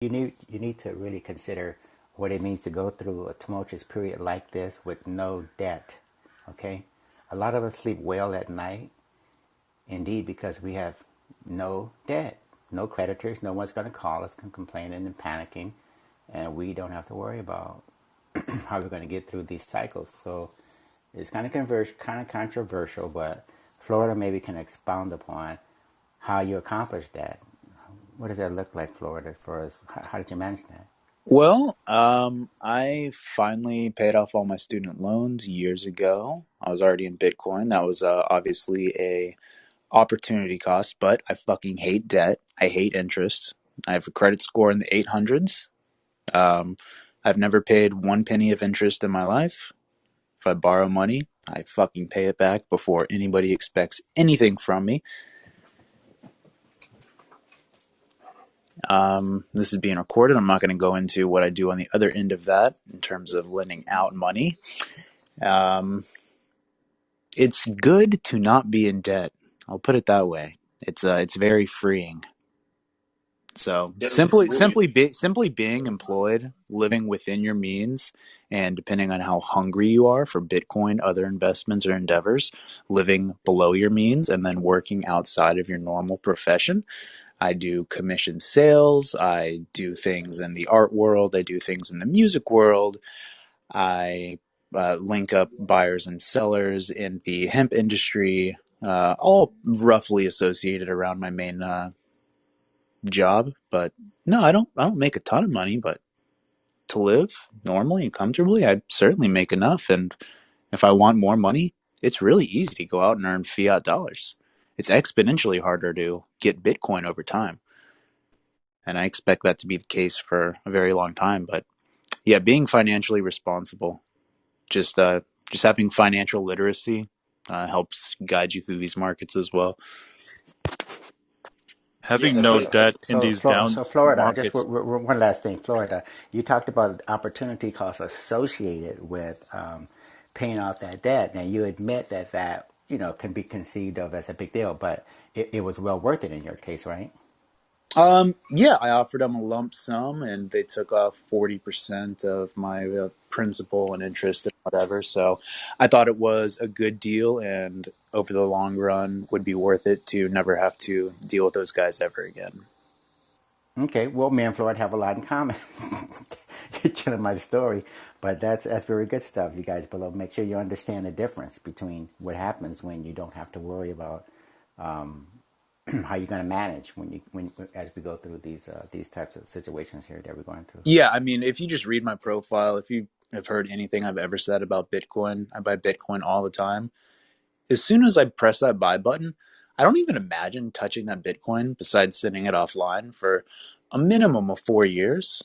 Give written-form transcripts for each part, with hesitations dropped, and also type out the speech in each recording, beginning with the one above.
You need to really consider what it means to go through a tumultuous period like this with no debt. Okay, a lot of us sleep well at night, indeed, because we have no debt, no creditors, no one's going to call us complaining and panicking, and we don't have to worry about how we're going to get through these cycles. So it's kind of controversial, but Florida maybe can expound upon how you accomplish that. What does that look like, Florida, for us? How did you manage that? Well, I finally paid off all my student loans years ago. I was already in Bitcoin. That was obviously a opportunity cost, but I fucking hate debt. I hate interest. I have a credit score in the 800s. Um, I've never paid one penny of interest in my life. If I borrow money, I fucking pay it back before anybody expects anything from me. This is being recorded. I'm not going to go into what I do on the other end of that in terms of lending out money. Um, it's good to not be in debt. I'll put it that way. It's very freeing. So simply being employed, living within your means, and depending on how hungry you are for Bitcoin, other investments or endeavors, living below your means, and then working outside of your normal profession. I do commission sales. I do things in the art world. I do things in the music world. I link up buyers and sellers in the hemp industry, all roughly associated around my main job. But no, I don't make a ton of money, but to live normally and comfortably, I certainly make enough. And if I want more money, it's really easy to go out and earn fiat dollars. It's exponentially harder to get Bitcoin over time. And I expect that to be the case for a very long time. But yeah, being financially responsible, just uh, just having financial literacy helps guide you through these markets as well. Having no debt in these down So Florida, just markets. one last thing, Florida. You talked about opportunity costs associated with paying off that debt, and you admit that can be conceived of as a big deal, but it was well worth it in your case, right? Yeah, I offered them a lump sum, and they took off 40% of my principal and interest and whatever. So I thought it was a good deal, and over the long run, would be worth it to never have to deal with those guys ever again. Okay, well, me and Floyd have a lot in common. You're killing my story, but that's very good stuff, you guys below. Make sure you understand the difference between what happens when you don't have to worry about how you're going to manage when as we go through these types of situations here that we're going through. Yeah, I mean, if you just read my profile, if you have heard anything I've ever said about Bitcoin, I buy Bitcoin all the time. As soon as I press that buy button, I don't even imagine touching that Bitcoin besides sitting it offline for a minimum of 4 years.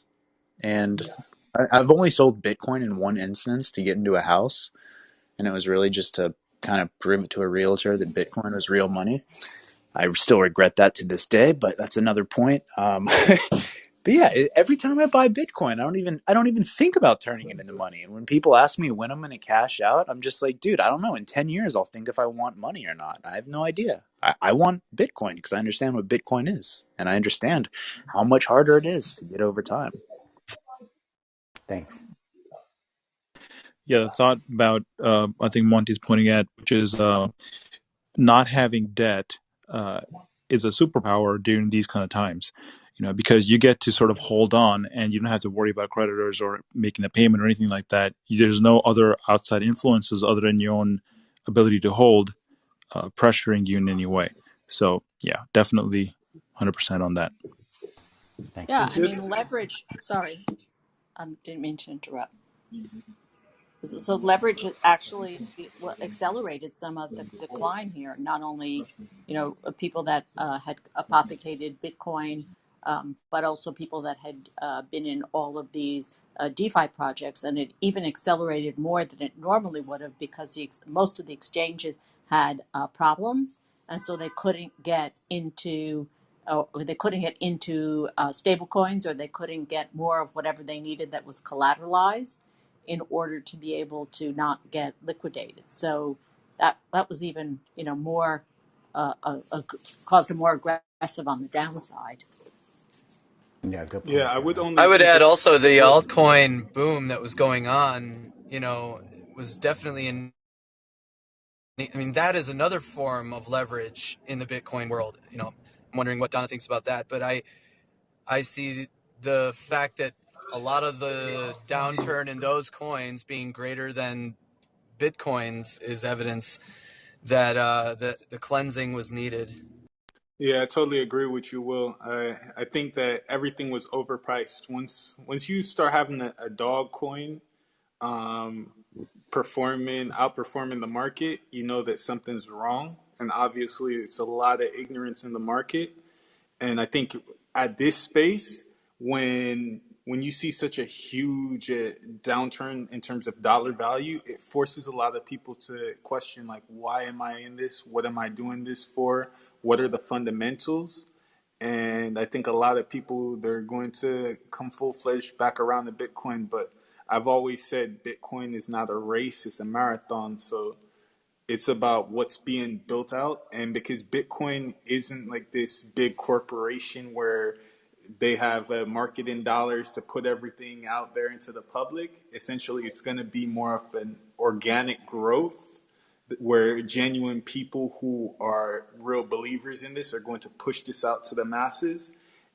And I've only sold Bitcoin in one instance to get into a house, and it was really just to kind of prove it to a realtor that Bitcoin was real money. I still regret that to this day, but that's another point. But yeah, every time I buy Bitcoin, I don't even think about turning it into money. And when people ask me when I'm going to cash out, I'm just like, dude, I don't know. In 10 years, I'll think if I want money or not. I have no idea. I want Bitcoin because I understand what Bitcoin is, and I understand how much harder it is to get over time. Thanks. Yeah, the thought about I think Monty's pointing at, which is not having debt uh, is a superpower during these kind of times. Because you get to sort of hold on, and you don't have to worry about creditors or making a payment or anything like that. There's no other outside influences other than your own ability to hold pressuring you in any way. So yeah, definitely 100% on that. Thanks. Yeah, I mean, leverage. Sorry, didn't mean to interrupt. So leverage actually accelerated some of the decline here. Not only, people that had apothecated Bitcoin, but also people that had been in all of these DeFi projects, and it even accelerated more than it normally would have because most of the exchanges had problems, and so they couldn't get into. Or they couldn't get into stable coins, or they couldn't get more of whatever they needed that was collateralized in order to be able to not get liquidated. So that was even more caused a more aggressive on the downside. Yeah, good Yeah, point, I would Kevin. only I would think add of also the go. altcoin boom that was going on, was definitely I mean, that is another form of leverage in the Bitcoin world. I'm wondering what Donna thinks about that, but I see the fact that a lot of the downturn in those coins being greater than Bitcoins is evidence that the cleansing was needed. Yeah, I totally agree with you, Will. I think that everything was overpriced. Once you start having a dog coin um, outperforming the market, you know that something's wrong. And obviously, it's a lot of ignorance in the market. And I think at this space, when you see such a huge downturn in terms of dollar value, it forces a lot of people to question, like, why am I in this? What am I doing this for? What are the fundamentals? And I think a lot of people, they're going to come full-fledged back around to Bitcoin. But I've always said Bitcoin is not a race, it's a marathon. So it's about what's being built out. And because Bitcoin isn't like this big corporation where they have a market in dollars to put everything out there into the public, essentially it's going to be more of an organic growth where genuine people who are real believers in this are going to push this out to the masses.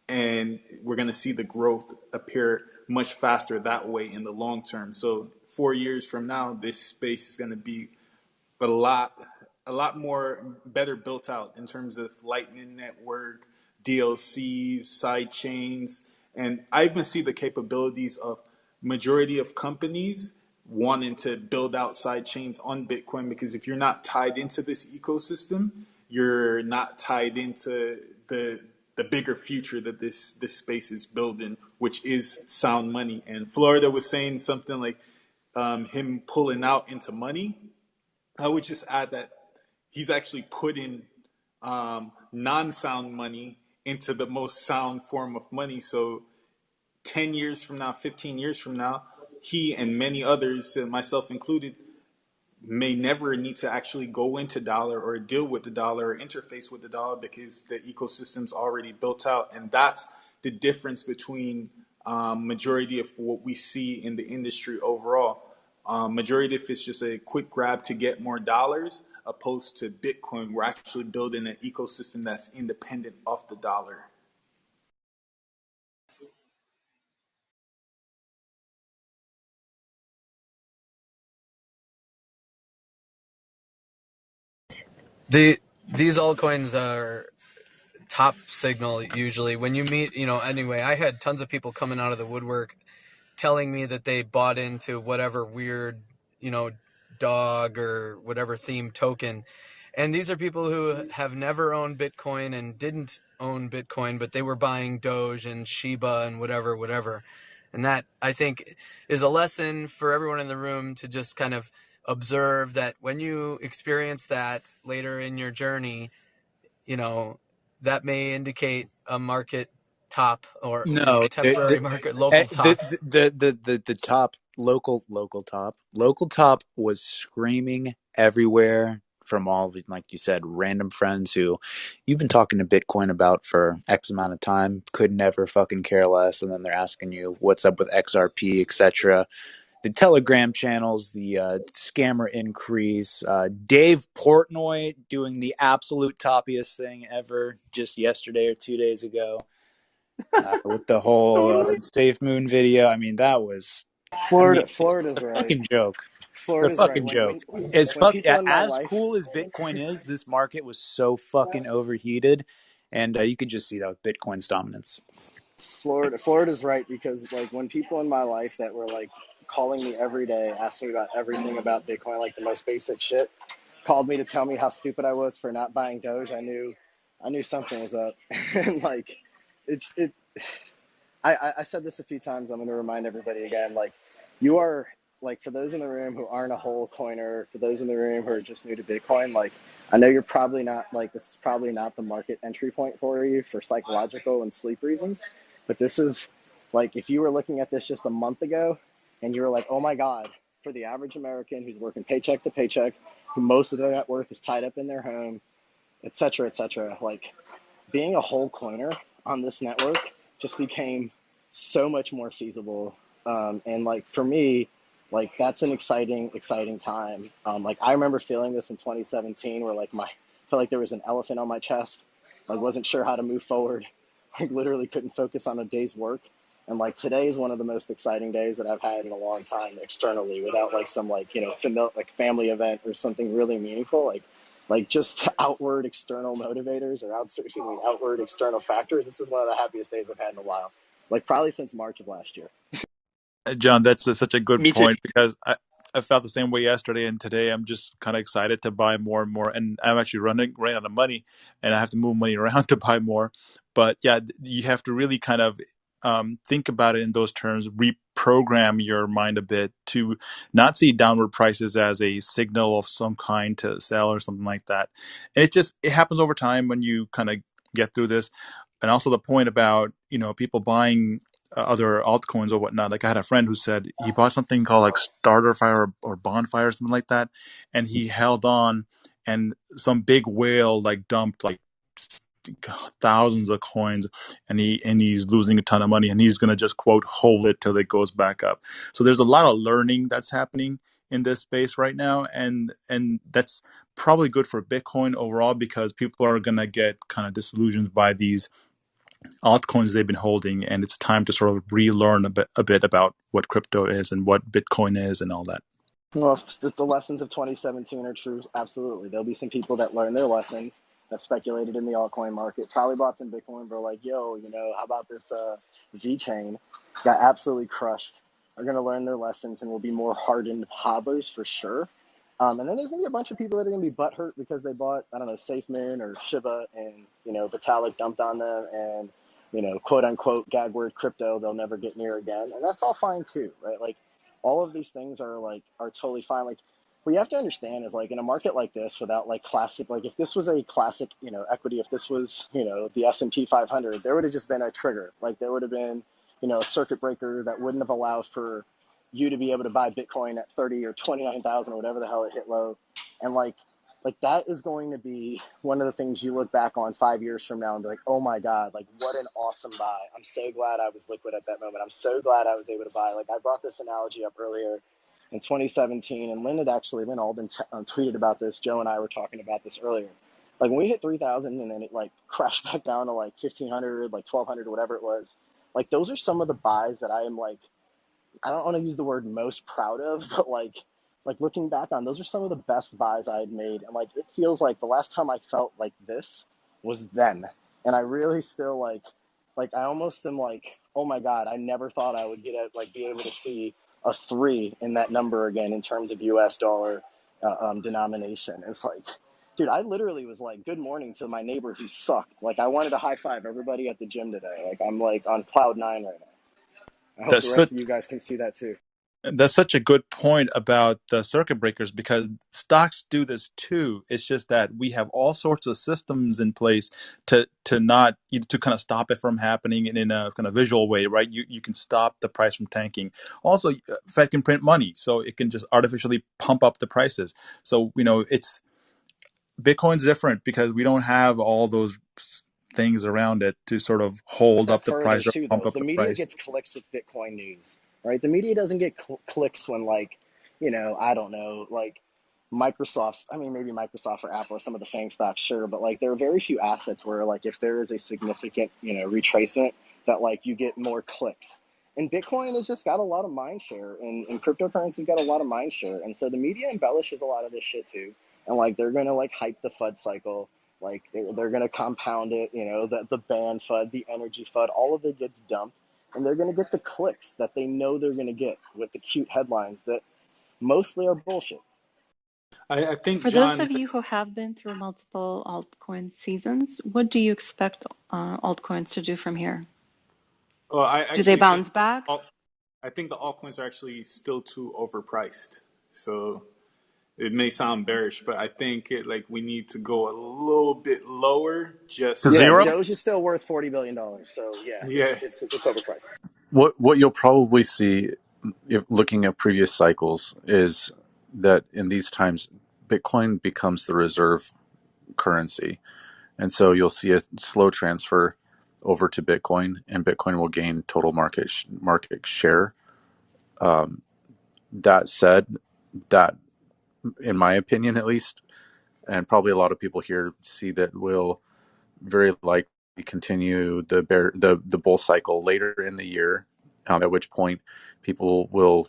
And we're going to see the growth appear much faster that way in the long term. So 4 years from now, this space is going to be a lot more better built out in terms of Lightning Network, DLCs, side chains, and I even see the capabilities of majority of companies wanting to build out side chains on Bitcoin, because if you're not tied into this ecosystem, you're not tied into the bigger future that this space is building, which is sound money. And Florida was saying something like him pulling out into money. I would just add that he's actually putting non-sound money into the most sound form of money. So 10 years from now, 15 years from now, he and many others, myself included, may never need to actually go into dollar or deal with the dollar or interface with the dollar because the ecosystem's already built out. And that's the difference between majority of what we see in the industry overall. Majority of it's just a quick grab to get more dollars, opposed to Bitcoin. We're actually building an ecosystem that's independent of the dollar. These altcoins are top signal usually when you meet. Anyway, I had tons of people coming out of the woodwork telling me that they bought into whatever weird, you know, dog or whatever theme token. And these are people who have never owned Bitcoin and didn't own Bitcoin, but they were buying Doge and Shiba and whatever. And that, I think, is a lesson for everyone in the room to just kind of observe that when you experience that later in your journey, you know, that may indicate a market top or, No, temporary market local top. the top local top was screaming everywhere from all the, like you said, random friends who you've been talking to Bitcoin about for X amount of time, could never fucking care less, and then they're asking you what's up with XRP, etc. The Telegram channels, the scammer increase, Dave Portnoy doing the absolute toppiest thing ever just yesterday or 2 days ago with the whole Totally. Safe Moon video. I mean, that was, I mean, it's Florida's a right. fucking joke. It's a Florida's right. fucking joke. When people in my As life, cool as Bitcoin is, this market was so fucking overheated, and you could just see that with Bitcoin's dominance. Florida's right, because like when people in my life that were like calling me every day, asking me about everything about Bitcoin, like the most basic shit, called me to tell me how stupid I was for not buying Doge, I knew something was up. And like it's it I said this a few times. I'm going to remind everybody again. Like, you are, like, for those in the room who aren't a whole coiner, for those in the room who are just new to Bitcoin, like, I know you're probably not, like, this is probably not the market entry point for you for psychological and sleep reasons. But this is, like, if you were looking at this just a month ago and you were like, oh my God, for the average American who's working paycheck to paycheck, who most of their net worth is tied up in their home, et cetera, like, being a whole coiner on this network just became so much more feasible. And like for me, like that's an exciting time. Like I remember feeling this in 2017, where like I felt like there was an elephant on my chest. Like wasn't sure how to move forward. Like literally couldn't focus on a day's work. And like today is one of the most exciting days that I've had in a long time externally, without like some like like family event or something really meaningful. Like just outward external motivators or outward external factors. This is one of the happiest days I've had in a while. Like probably since March of last year. John, that's such a good Me too. point because I felt the same way yesterday, and today I'm just kind of excited to buy more and more. And I'm actually running out of money, and I have to move money around to buy more. But yeah, you have to really kind of think about it in those terms, reprogram your mind a bit to not see downward prices as a signal of some kind to sell or something like that. And it happens over time when you kind of get through this. And also the point about people buying other altcoins or whatnot. Like I had a friend who said he bought something called like Starter Fire or Bonfire or something like that, and he held on, and some big whale like dumped like thousands of coins, and he's losing a ton of money, and he's gonna just quote hold it till it goes back up. So there's a lot of learning that's happening in this space right now, and that's probably good for Bitcoin overall because people are gonna get kind of disillusioned by these altcoins they've been holding, and it's time to sort of relearn a bit about what crypto is and what Bitcoin is and all that. Well, if the lessons of 2017 are true, absolutely. There'll be some people that learn their lessons, that speculated in the altcoin market, probably bought some Bitcoin, but like, yo, how about this V chain? Got absolutely crushed. Are going to learn their lessons and will be more hardened hodlers for sure. And then there's going to be a bunch of people that are going to be butthurt because they bought, I don't know, SafeMoon or Shiba, and, Vitalik dumped on them, and, quote unquote, gag word crypto, they'll never get near again. And that's all fine too, right? Like, all of these things are totally fine. Like, what you have to understand is, like, in a market like this, without like classic, like if this was a classic, equity, if this was, the S&P 500, there would have just been a trigger. Like there would have been, a circuit breaker that wouldn't have allowed for you to be able to buy Bitcoin at 30 or 29,000 or whatever the hell it hit low. And like that is going to be one of the things you look back on 5 years from now and be like, oh my God, like what an awesome buy. I'm so glad I was liquid at that moment. I'm so glad I was able to buy. Like I brought this analogy up earlier in 2017, and Lynn Alden tweeted about this. Joe and I were talking about this earlier. Like when we hit 3,000 and then it like crashed back down to like 1,500, like 1,200, whatever it was. Like those are some of the buys that I am like, I don't want to use the word most proud of, but like looking back on, those are some of the best buys I had made. And like, it feels like the last time I felt like this was then. And I really still like I almost am like, oh my God, I never thought I would be able to see a 3 in that number again in terms of US dollar denomination. It's like, dude, I literally was like, good morning to my neighbor who sucked. Like I wanted to high five everybody at the gym today. Like I'm like on cloud nine right now. I hope the That's such rest of you guys can see that too. that's such a good point about the circuit breakers because stocks do this too. It's just that we have all sorts of systems in place to not to kind of stop it from happening in a kind of visual way, right? You can stop the price from tanking. Also, Fed can print money, so it can just artificially pump up the prices. So it's Bitcoin's different because we don't have all those things around it to sort of hold Step up the further price or too, pump though. up The the media price. gets clicks with Bitcoin news, right? The media doesn't get clicks when, like, I don't know, like Microsoft. I mean, maybe Microsoft or Apple or some of the FANG stocks, sure, but like there are very few assets where, like, if there is a significant, retracement, that like you get more clicks. And Bitcoin has just got a lot of mind share, and cryptocurrency's got a lot of mind share, and so the media embellishes a lot of this shit too, and like they're gonna like hype the FUD cycle, like they're going to compound it, the ban FUD, the energy FUD, all of it gets dumped. And they're going to get the clicks that they know they're going to get with the cute headlines that mostly are bullshit. I think, For those John, of you who have been through multiple altcoin seasons, what do you expect altcoins to do from here? well, I Do they actually think bounce back? I think the altcoins are actually still too overpriced. So it may sound bearish, but I think we need to go a little bit lower To just Yeah, zero. to Doge is still worth $40 billion. So yeah, yeah. it's overpriced. What you'll probably see, if looking at previous cycles, is that in these times, Bitcoin becomes the reserve currency, and so you'll see a slow transfer over to Bitcoin, and Bitcoin will gain total market share. That said, that in my opinion at least, and probably a lot of people here see that will very likely continue the bull cycle later in the year, at which point people will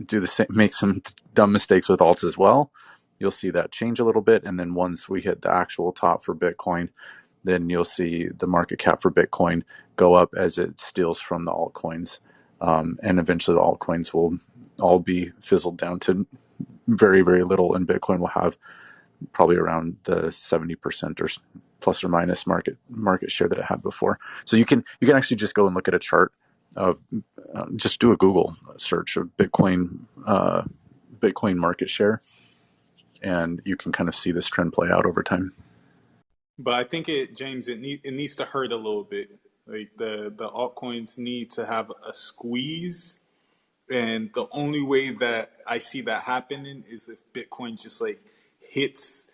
do the same, make some dumb mistakes with alts as well. You'll see that change a little bit, and then once we hit the actual top for Bitcoin, then you'll see the market cap for Bitcoin go up as it steals from the altcoins, and eventually the altcoins will all be fizzled down to very, very little, and Bitcoin will have probably around the 70% or plus or minus market share that it had before. So you can actually just go and look at a chart of just do a Google search of Bitcoin market share, and you can kind of see this trend play out over time. But I think it needs to hurt a little bit. Like the altcoins need to have a squeeze, and the only way that I see that happening is if Bitcoin just like hits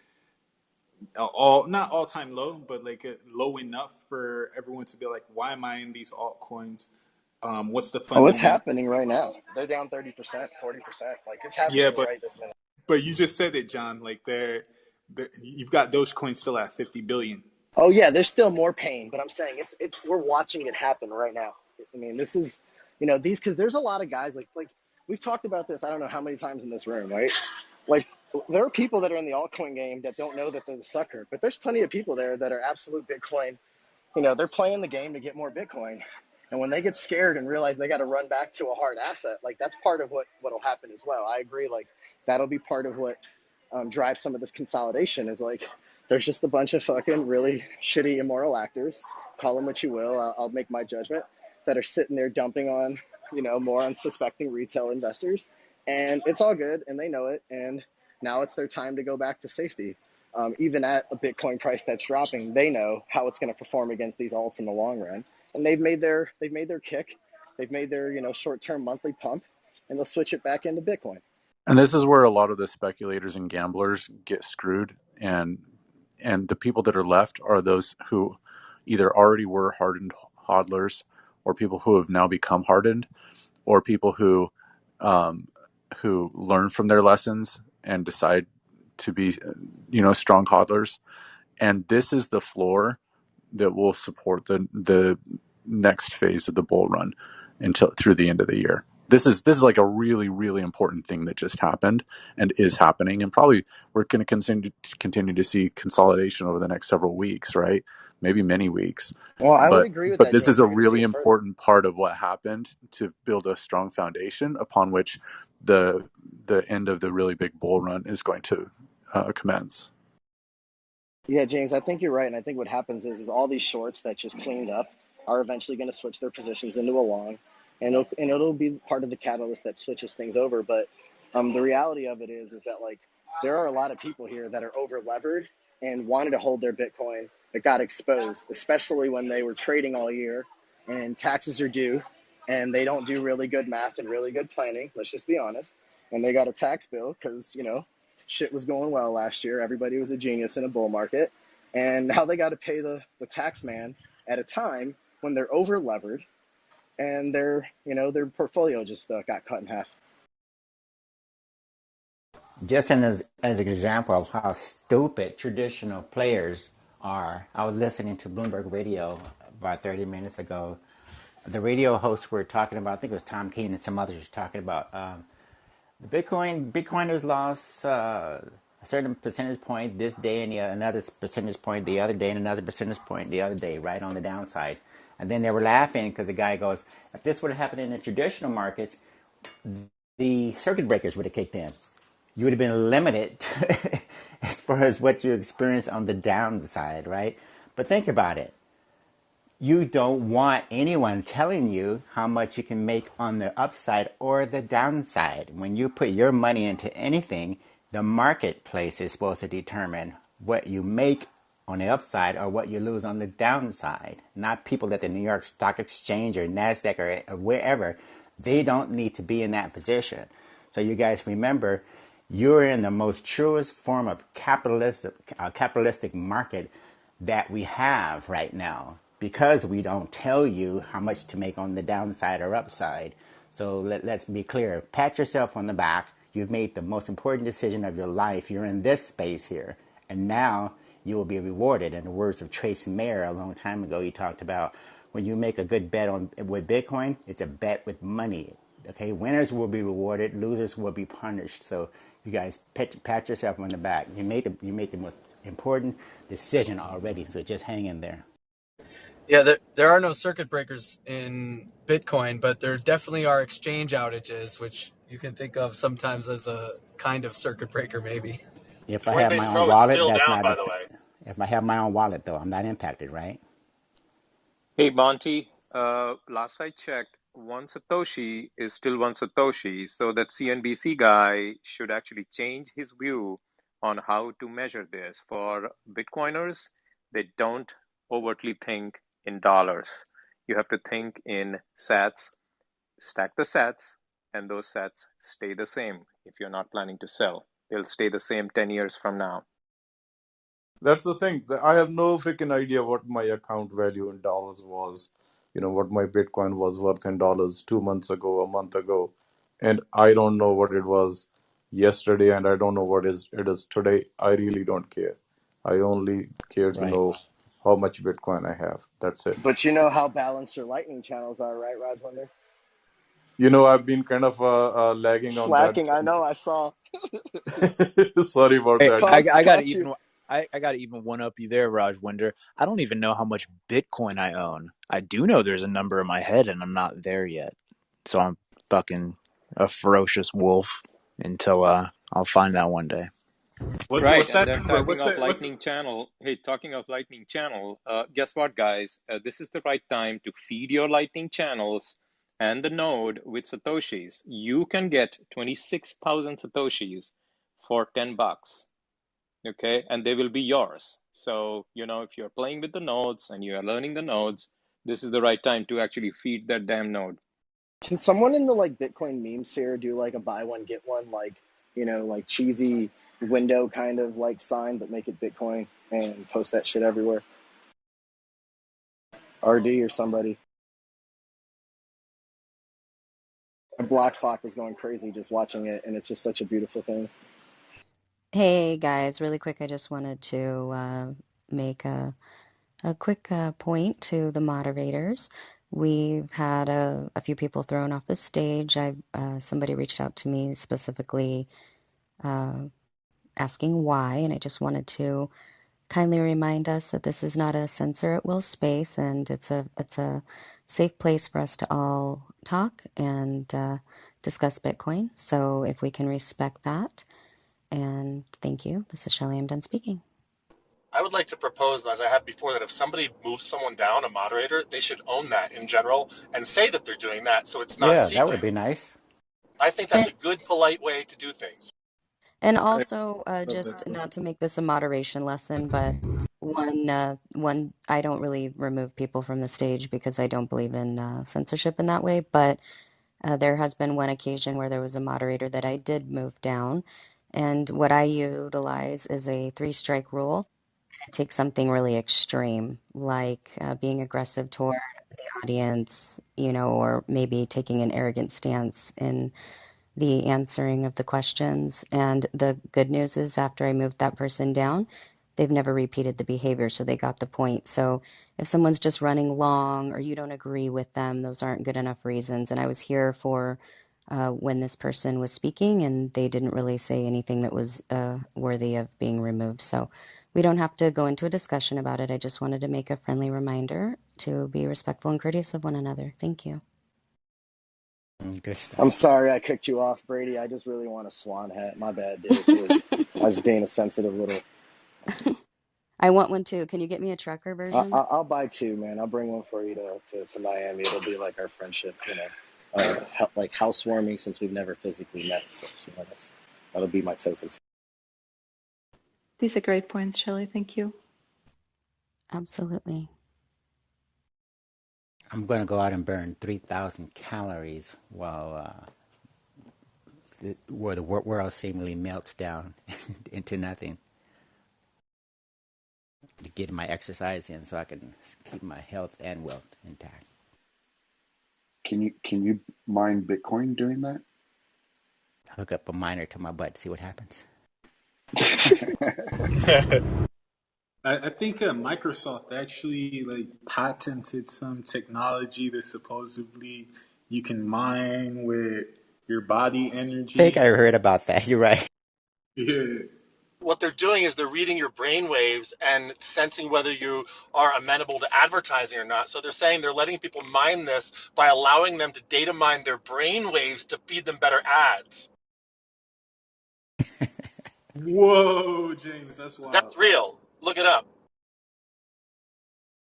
not all time low, but like low enough for everyone to be like, why am I in these altcoins? What's the Oh, it's fundamental? happening right now. They're down 30%, 40%. Like it's Yeah, happening right this minute. but you just said it, John. Like you've got Dogecoin still at 50 billion. Oh yeah, there's still more pain, but I'm saying it's we're watching it happen right now. I mean, this is, these because there's a lot of guys like we've talked about this. I don't know how many times in this room, right? Like there are people that are in the altcoin game that don't know that they're the sucker, but there's plenty of people there that are absolute Bitcoin. They're playing the game to get more Bitcoin. And when they get scared and realize they got to run back to a hard asset, like that's part of what'll happen as well. I agree. Like that'll be part of what drives some of this consolidation is like there's just a bunch of fucking really shitty, immoral actors, call them what you will. I'll make my judgment, that are sitting there dumping on, more unsuspecting retail investors. And it's all good. And they know it. And now it's their time to go back to safety. Even at a Bitcoin price that's dropping, they know how it's going to perform against these alts in the long run, and they've made their kick, they've made their short-term monthly pump, and they'll switch it back into Bitcoin. And this is where a lot of the speculators and gamblers get screwed, and the people that are left are those who either already were hardened hodlers, or people who have now become hardened, or people who learn from their lessons and decide to be strong hodlers. And this is the floor that will support the next phase of the bull run until through the end of the year. This is like a really, really important thing that just happened and is happening, and probably we're going to continue to see consolidation over the next several weeks, right? Maybe many weeks. Well, I would But agree with but that, this is James. a We're going to see really it further. important part of what happened to build a strong foundation upon which the end of the really big bull run is going to commence. Yeah, James, I think you're right, and I think what happens is all these shorts that just cleaned up are eventually going to switch their positions into a long, and it'll be part of the catalyst that switches things over. But the reality of it is that like there are a lot of people here that are over levered and wanted to hold their Bitcoin that got exposed, especially when they were trading all year and taxes are due, and they don't do really good math and really good planning. Let's just be honest, and they got a tax bill because shit was going well last year. Everybody was a genius in a bull market. And now they got to pay the tax man at a time when they're over levered and their portfolio just got cut in half. Just as an example of how stupid traditional players are, I was listening to Bloomberg Radio about 30 minutes ago. The radio hosts were talking about, I think it was Tom Keene and some others were talking about the Bitcoiners lost a certain percentage point this day and another percentage point the other day and another percentage point the other day, right on the downside. And then they were laughing because the guy goes, if this would have happened in the traditional markets, the circuit breakers would have kicked in. You would have been limited as far as what you experience on the downside, right? But think about it. You don't want anyone telling you how much you can make on the upside or the downside. When you put your money into anything, the marketplace is supposed to determine what you make on the upside or what you lose on the downside. Not people at the New York Stock Exchange or NASDAQ or wherever. They don't need to be in that position. So you guys remember, you're in the most truest form of capitalistic market that we have right now. because we don't tell you how much to make on the downside or upside. So let's be clear. Pat yourself on the back. You've made the most important decision of your life. You're in this space here. And now you will be rewarded. In the words of Trace Mayer a long time ago, he talked about when you make a good bet on with Bitcoin, it's a bet with money. Okay, winners will be rewarded, losers will be punished. So you guys pat yourself on the back. You made the most important decision already. So just hang in there. Yeah, there are no circuit breakers in Bitcoin, but there definitely are exchange outages, which you can think of sometimes as a kind of circuit breaker, maybe. If I have my Coinbase own Pro is wallet, still that's down, not. by the way. If I have my own wallet, though, I'm not impacted, right? Hey, Monty, last I checked, one Satoshi is still one Satoshi, so that CNBC guy should actually change his view on how to measure this. For Bitcoiners, they don't overtly think in dollars. You have to think in sats, stack the sats, and those sats stay the same if you're not planning to sell. They'll stay the same 10 years from now. That's the thing. I have no freaking idea what my account value in dollars was, what my Bitcoin was worth in dollars 2 months ago, a month ago. And I don't know what it was yesterday, and I don't know what it is today. I really don't care. I only care to Right. know how much Bitcoin I have. That's it. But you know how balanced your lightning channels are, right, Rajwender? I've been kind of lagging on that. Slacking, I know, I saw. Sorry about Hey, that. I got to Caught you. even I got to even one up you there, Raj Winder. I don't even know how much Bitcoin I own. I do know there's a number in my head, and I'm not there yet. So I'm fucking a ferocious wolf until I'll find that one day. Right, What's and that then number? talking What's of that? What's Lightning Channel, hey, talking of Lightning Channel, guess what, guys? This is the right time to feed your Lightning channels and the node with Satoshis. You can get 26,000 Satoshis for 10 bucks, okay? And they will be yours. So, if you're playing with the nodes and you are learning the nodes, this is the right time to actually feed that damn node. Can someone in the like Bitcoin meme sphere do like a buy one get one like like cheesy window kind of like sign, but make it Bitcoin and post that shit everywhere? RD or somebody. My block clock was going crazy just watching it, and it's just such a beautiful thing. Hey guys, really quick, I just wanted to make a quick point to the moderators. We've had a few people thrown off the stage. Somebody reached out to me specifically uh, asking why, and I just wanted to kindly remind us that this is not a censor at will space, and it's a safe place for us to all talk and discuss Bitcoin. So if we can respect that. And thank you. This is Shelley. I'm done speaking. I would like to propose, as I have before, that if somebody moves someone down, a moderator, they should own that in general and say that they're doing that so it's not Yeah, that would secret. be nice. I think that's And, a good, polite way to do things. and I also, love that just stuff. not to make this a moderation lesson, but one, I don't really remove people from the stage because I don't believe in censorship in that way. But there has been one occasion where there was a moderator that I did move down. And what I utilize is a three-strike rule. Take something really extreme, like being aggressive toward the audience, or maybe taking an arrogant stance in the answering of the questions. And the good news is, after I moved that person down, they've never repeated the behavior, so they got the point. So if someone's just running long or you don't agree with them, those aren't good enough reasons. And I was here for when this person was speaking, and they didn't really say anything that was worthy of being removed. So we don't have to go into a discussion about it. I just wanted to make a friendly reminder to be respectful and courteous of one another. Thank you. Good I'm stuff. sorry I kicked you off, Brady. I just really want a swan hat. My bad, dude. I was being a sensitive little. I want one too. Can you get me a trucker version? I'll buy two, man. I'll bring one for you to Miami. It'll be like our friendship, like housewarming since we've never physically met. So that'll be my token. These are great points, Shelley. Thank you. Absolutely. I'm going to go out and burn 3,000 calories where the world seemingly melts down into nothing. to get my exercise in so I can keep my health and wealth intact. Can you mine Bitcoin doing that? Hook up a miner to my butt, see what happens. I think Microsoft actually like patented some technology that supposedly you can mine with your body I think I energy. heard about that. You're right. Yeah. What they're doing is they're reading your brain waves and sensing whether you are amenable to advertising or not. So they're saying they're letting people mine this by allowing them to data mine their brain waves to feed them better ads. Whoa, James, that's wild. That's real. Look it up.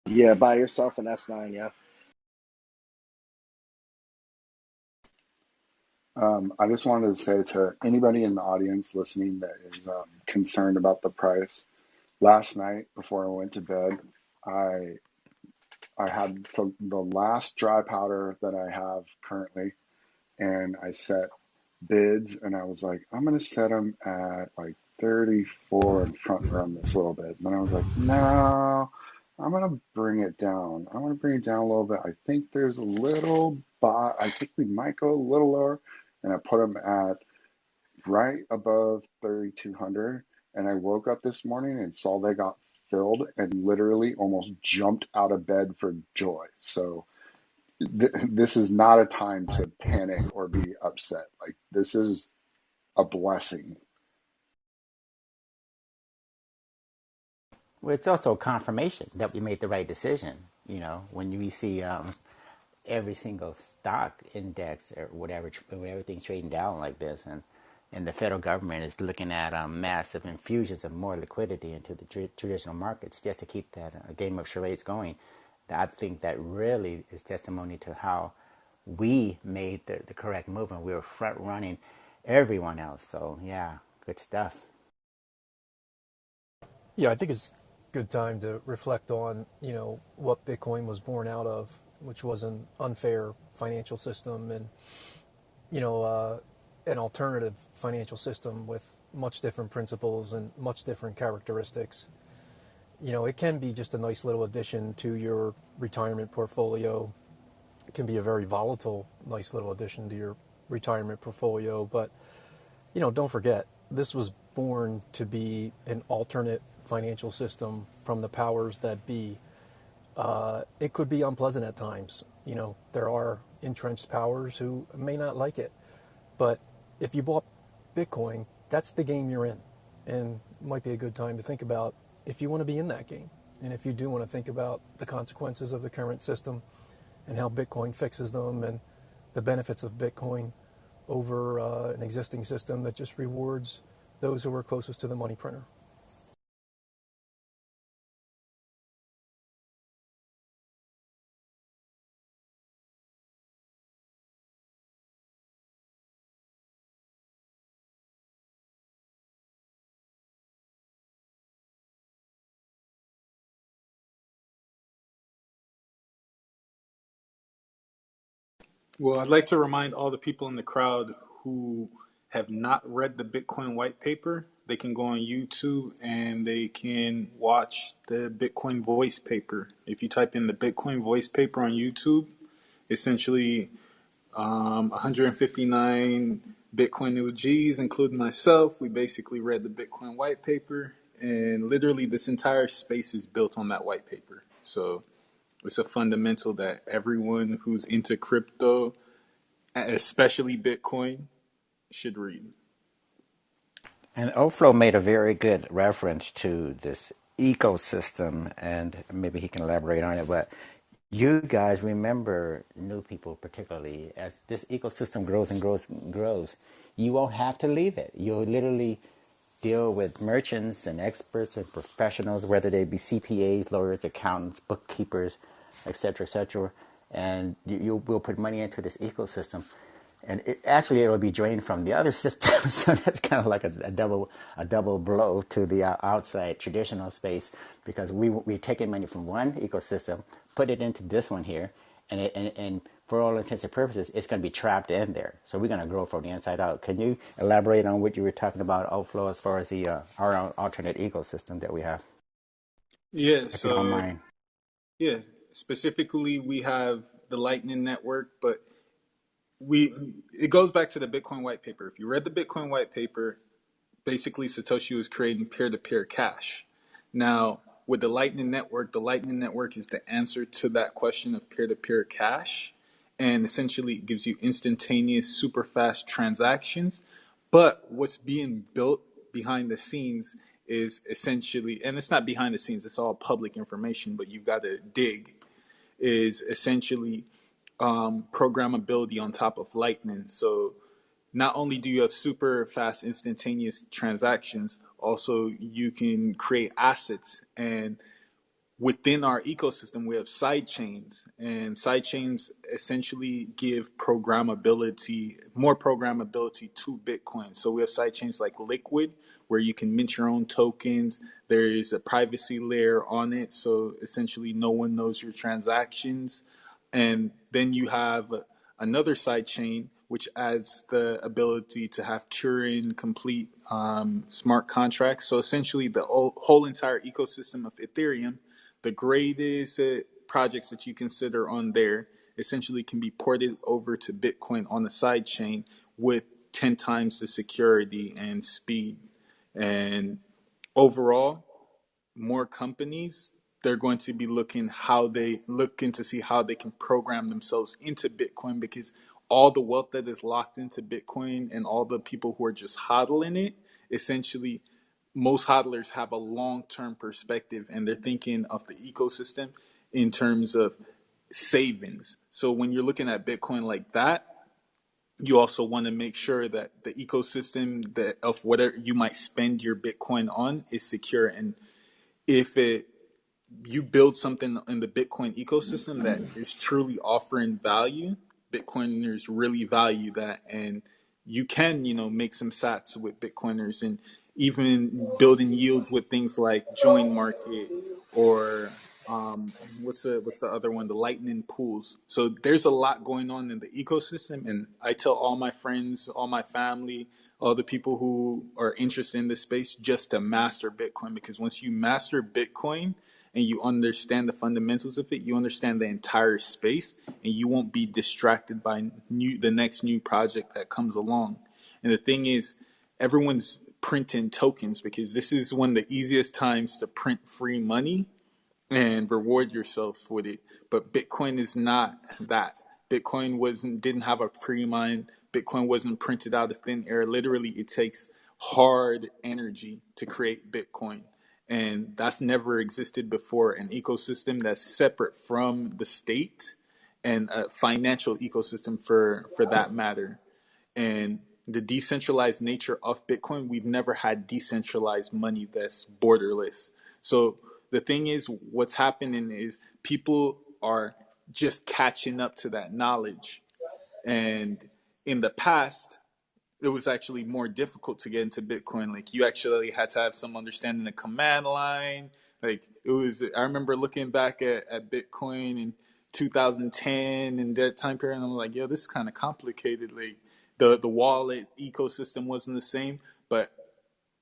Yeah, buy yourself an S9. Yeah. I just wanted to say to anybody in the audience listening that is concerned about the price. Last night before I went to bed, I I had the last dry powder that I have currently, and I set bids, and I was like, I'm gonna set them at like 34 and front run this a little bit. And then I was like, no, I'm gonna bring it down. I'm gonna bring it down a little bit. I think there's a little buy. I think we might go a little lower, and I put them at right above 3,200. And I woke up this morning and saw they got filled and literally almost jumped out of bed for joy. So this is not a time to panic or be upset. Like, this is a blessing. Well, it's also confirmation that we made the right decision. You know, when we see every single stock index or whatever, when everything's trading down like this, and the federal government is looking at massive infusions of more liquidity into the traditional markets just to keep that game of charades going. I think that really is testimony to how we made the correct move and we were front running everyone else. So yeah, good stuff. Yeah, I think it's a good time to reflect on, what Bitcoin was born out of, which was an unfair financial system and, you know, uh, an alternative financial system with much different principles and much different characteristics. It can be just a nice little addition to your retirement portfolio. It can be a very volatile, nice little addition to your retirement portfolio, but don't forget, this was born to be an alternate financial system from the powers that be. It could be unpleasant at times. There are entrenched powers who may not like it. But if you bought Bitcoin, that's the game you're in. And it might be a good time to think about if you want to be in that game. And if you do want to think about the consequences of the current system and how Bitcoin fixes them and the benefits of Bitcoin over an existing system that just rewards those who are closest to the money printer. Well, I'd like to remind all the people in the crowd who have not read the Bitcoin white paper, they can go on YouTube and they can watch the Bitcoin voice paper. If you type in the Bitcoin voice paper on YouTube, essentially 159 Bitcoin OGs, including myself, we basically read the Bitcoin white paper, and literally this entire space is built on that white paper. So it's a fundamental that everyone who's into crypto, especially Bitcoin, should read. And Oflo made a very good reference to this ecosystem, and maybe he can elaborate on it. But you guys remember, new people particularly, as this ecosystem grows and grows and grows, you won't have to leave it. You'll literally deal with merchants and experts and professionals, whether they be CPAs, lawyers, accountants, bookkeepers, etc., and you will put money into this ecosystem, and it'll be drained from the other system. So that's kind of like a double blow to the outside traditional space, because we taking money from one ecosystem, put it into this one here, and for all intents and purposes, it's going to be trapped in there. So we're going to grow from the inside out. Can you elaborate on what you were talking about, Outflow, as far as the our alternate ecosystem that we have? Yeah, if you don't so mind. yeah, specifically we have the Lightning Network, but we it goes back to the Bitcoin white paper. If you read the Bitcoin white paper, basically Satoshi was creating peer-to-peer cash. Now, with the Lightning Network is the answer to that question of peer-to-peer cash, and essentially it gives you instantaneous, super fast transactions. But what's being built behind the scenes is essentially, and it's not behind the scenes, it's all public information, but you've got to dig, is essentially programmability on top of Lightning. So not only do you have super fast instantaneous transactions, also you can create assets. And within our ecosystem, we have side chains, and side chains essentially give programmability, more programmability to Bitcoin. So we have side chains like Liquid, where you can mint your own tokens. There is a privacy layer on it, so essentially no one knows your transactions. And then you have another side chain which adds the ability to have Turing complete smart contracts. So essentially, the whole entire ecosystem of Ethereum, the greatest projects that you consider on there, essentially can be ported over to Bitcoin on the side chain with 10 times the security and speed. And overall, more companies, they're going to be looking to see how they can program themselves into Bitcoin, because all the wealth that is locked into Bitcoin and all the people who are just hodling it, essentially most hodlers have a long-term perspective, and they're thinking of the ecosystem in terms of savings. So when you're looking at Bitcoin like that, you also want to make sure that the ecosystem that of whatever you might spend your Bitcoin on is secure. And if it you build something in the Bitcoin ecosystem that is truly offering value, Bitcoiners really value that, and you can, make some sats with Bitcoiners, and even building yields with things like Join Market or what's the other one, the Lightning pools. So there's a lot going on in the ecosystem, and I tell all my friends, all my family, all the people who are interested in this space, just to master Bitcoin, because once you master Bitcoin and you understand the fundamentals of it, you understand the entire space, and you won't be distracted by the next new project that comes along. And the thing is, everyone's printing tokens because this is one of the easiest times to print free money and reward yourself with it. But Bitcoin is not that. Bitcoin didn't have a pre-mine. Bitcoin wasn't printed out of thin air. Literally, it takes hard energy to create Bitcoin. And that's never existed before. An ecosystem that's separate from the state, and a financial ecosystem for that matter. And the decentralized nature of Bitcoin, we've never had decentralized money that's borderless. So the thing is, what's happening is people are just catching up to that knowledge. And in the past, it was actually more difficult to get into Bitcoin. Like, you actually had to have some understanding of command line. Like, I remember looking back at Bitcoin in 2010 and that time period, and I'm like, yo, this is kind of complicated. Like, the wallet ecosystem wasn't the same, but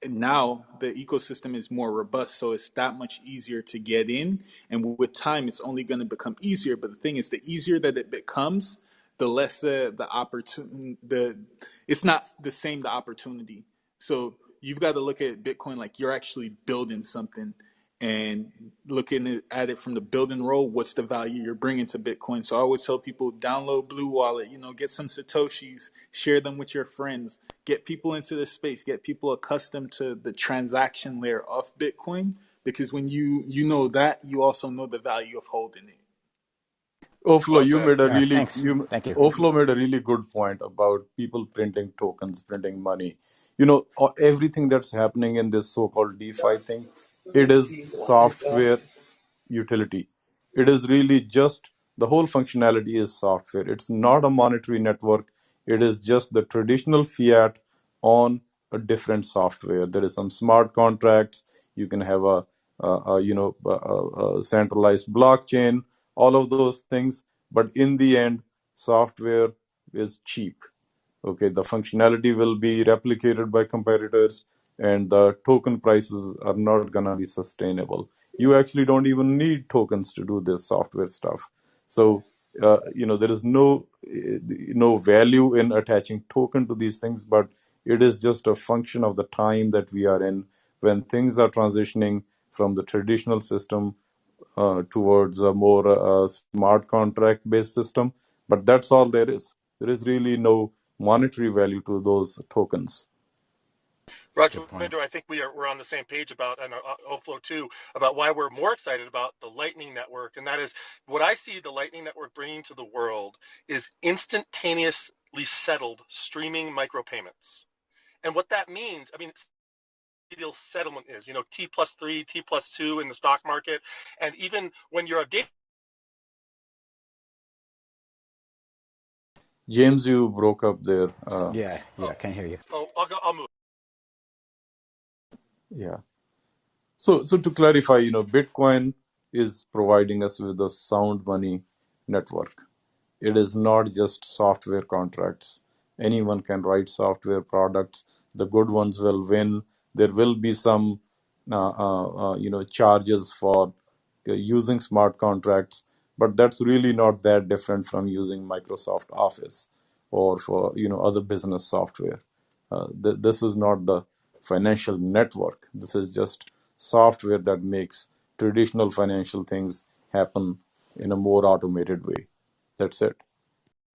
now the ecosystem is more robust, so it's that much easier to get in. And with time, it's only going to become easier. But the thing is, the easier that it becomes, the less the opportunity, it's not the same, the opportunity. So you've got to look at Bitcoin like you're actually building something, and looking at it from the building role. What's the value you're bringing to Bitcoin? So I always tell people, download Blue Wallet, get some Satoshis, share them with your friends, get people into this space, get people accustomed to the transaction layer of Bitcoin, because when you know that, you also know the value of holding it. Oflo, Well said. Thanks. Thank you. Oflo made a really good point about people printing tokens, printing money. Everything that's happening in this so-called DeFi thing, it is software utility. It is really just the whole functionality is software. It's not a monetary network. It is just the traditional fiat on a different software. There is some smart contracts. You can have a centralized blockchain, all of those things. But in the end, software is cheap. Okay, the functionality will be replicated by competitors. and the token prices are not gonna be sustainable. You actually don't even need tokens to do this software stuff. So there is no value in attaching token to these things, but it is just a function of the time that we are in when things are transitioning from the traditional system towards a more smart contract based system. But that's all there is. There is really no monetary value to those tokens. Roger Good point. Vidor, I think we're on the same page about, and Oflo too, about why we're more excited about the Lightning Network. And that is what I see the Lightning Network bringing to the world is instantaneously settled streaming micropayments. And what that means, I mean, deal settlement is, T plus three, T plus two in the stock market. And even when you're a data. James, you broke up there. Yeah, Oh, I can't hear you. I'll move. Yeah. So to clarify, Bitcoin is providing us with a sound money network. It is not just software contracts. Anyone can write software products. The good ones will win. There will be some, charges for using smart contracts, but that's really not that different from using Microsoft Office or for other business software. This is not the financial network. This is just software that makes traditional financial things happen in a more automated way. That's it.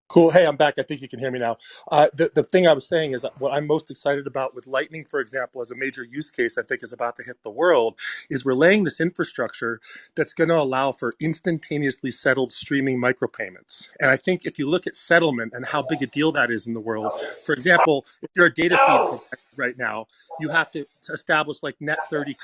Cool. Hey, I'm back. I think you can hear me now. The thing I was saying is that what I'm most excited about with Lightning, for example, as a major use case I think is about to hit the world, is we're laying this infrastructure that's going to allow for instantaneously settled streaming micropayments. And I think if you look at settlement and how big a deal that is in the world, for example, if you're a data feed provider right now, you have to establish like net 30.